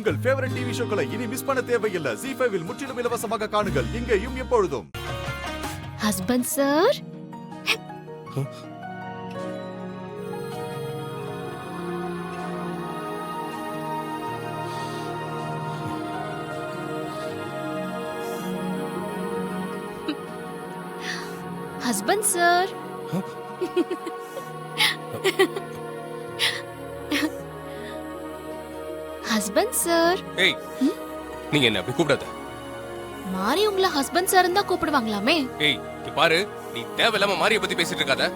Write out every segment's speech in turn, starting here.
உங்கள் favourite TV ஷோக்களை இனி miss பண்ண தேவையில்லை. ZEE5 இல் முற்றிலும் இலவசமாக காணுங்கள். இங்கேயும் எப்பொழுதும். Husband sir, husband sir, husband sir. ஏய், நீங்க என்ன அப்படி கூப்பிடாத. மாரி உங்களை ஹஸ்பண்ட் சார் தான் கூப்பிடுவாங்களாமே. ஏய், இங்க பாரு, நீ தேவையில்லாம மாரிய பத்தி பேசிட்டு இருக்காத.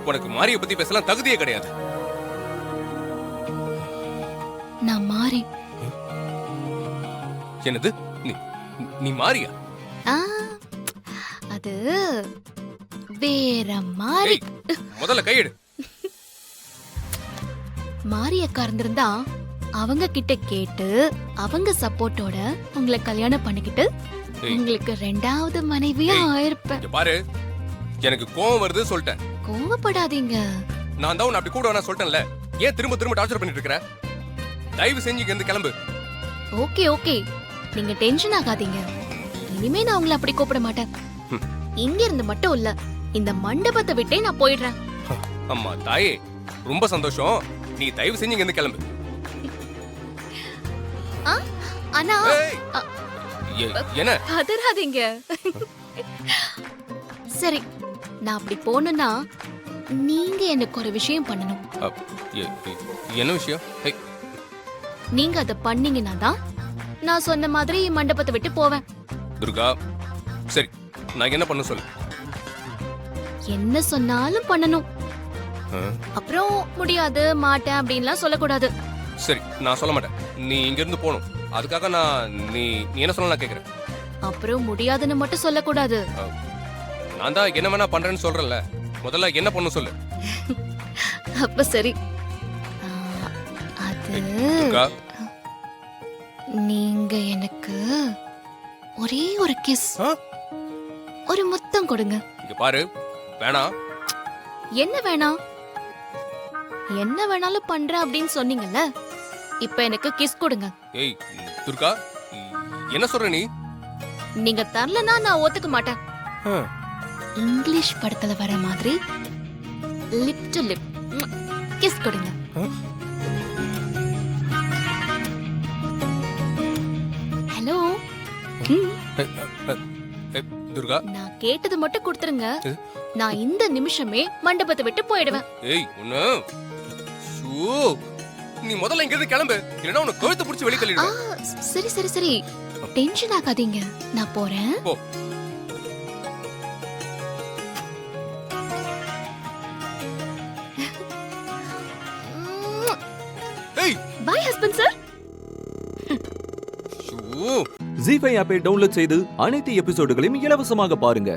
உனக்கு மாரிய பத்தி பேசலாம் தகுதியே கிடையாது. நான் மாரி. என்னது? நீ மாரியா? அது வேற மாரி. முதல்ல கையெடு. மாரியக்கா இருந்திருந்தா அவங்க கிட்ட கேட்டு அவங்க சப்போர்ட்டோட உங்களை கல்யாணம் பண்ணிக்கிட்டு உங்களுக்கு ரெண்டாவது மனைவியா ஆயிருப்பேன். பாரு, எனக்கு கோவம் வருது சொல்லிட்டேன். கோவப்படாதீங்க. நான் தான் உன்னை அப்படி கூட வேணா சொல்லிட்டேன்ல. ஏன் திரும்ப திரும்ப டார்ச்சர் பண்ணிட்டு இருக்கற? தயவு செஞ்சு இங்க இருந்து கிளம்பு. ஓகே ஓகே, நீங்க டென்ஷன் ஆகாதீங்க. இனிமே நான் உங்களை அப்படி கூப்பிட மாட்டேன். இங்க இருந்து மட்டும் இல்ல, இந்த மண்டபத்தை விட்டே நான் போயிடுறேன். அம்மா தாயே, ரொம்ப சந்தோஷம். நீ தயவு செஞ்சு இங்க இருந்து கிளம்பு. அண்ணா, என்ன பதறாதீங்க. சரி, நான் அப்படி போனா நீங்க எனக்கு ஒரு விஷயம் பண்ணணும். என்ன விஷயம்? நீங்க அத பண்ணீங்கன்னா தான் நான் சொன்ன மாதிரி மண்டபத்தை விட்டு போவேன். துர்கா, சரி, நான் என்ன பண்ண சொல்லு. என்ன சொன்னாலும் பண்ணணும். அப்புறம் முடியாது மாட்டேன் அப்படின்லாம் சொல்லக்கூடாது. சரி, நான் சொல்ல மாட்டேன். நீ இங்க இருந்து போகணும். அதுக்காக நீ என்ன சொல்ல நான் கேக்குறேன். அப்புறம் முடியாதுன்னு மட்டும் சொல்லக்கூடாது. நான் தான் என்ன வேணா பண்றேன்னு சொல்றேன்ல. முதல்ல என்ன பண்ண சொல்லு. அப்ப சரி, அது நீங்க எனக்கு ஒரே ஒரு கிஸ், ஒரு முத்தம் கொடுங்க. இங்க பாரு, வேணாம். என்ன வேணாம்? என்ன வேணாலும் பண்றேன் அப்படின்னு சொன்னீங்கல்ல, இப்ப எனக்கு கிஸ் கொடுங்க. ஏய் துர்கா, என்ன சொல்ற நீ? நீங்க தரலனா நான் ஒத்துக்க மாட்டேன். இங்கிலீஷ் படத்துல வர மாதிரி லிப் டு லிப் கிஸ் கொடுங்க. ஹலோ. துர்கா, நான் கேட்டது மட்டும் கொடுத்துருங்க. நான் இந்த நிமிஷமே மண்டபத்தை விட்டு போயிடுவேன். ஏய் உன்ன நீ முதல்ல இங்க இருந்து கிளம்பு, இல்லனா உன்னை கழுத்து பிடிச்சு வெளிய தள்ளிடுவேன். சரி சரி சரி, டென்ஷன் ஆகாதீங்க, நான் போறேன். போ. ஏய், பை ஹஸ்பண்ட் சார். ZEE5 ஆப்பை டவுன்லோட் செய்து அனைத்து எபிசோடுகளையும் இலவசமாக பாருங்க.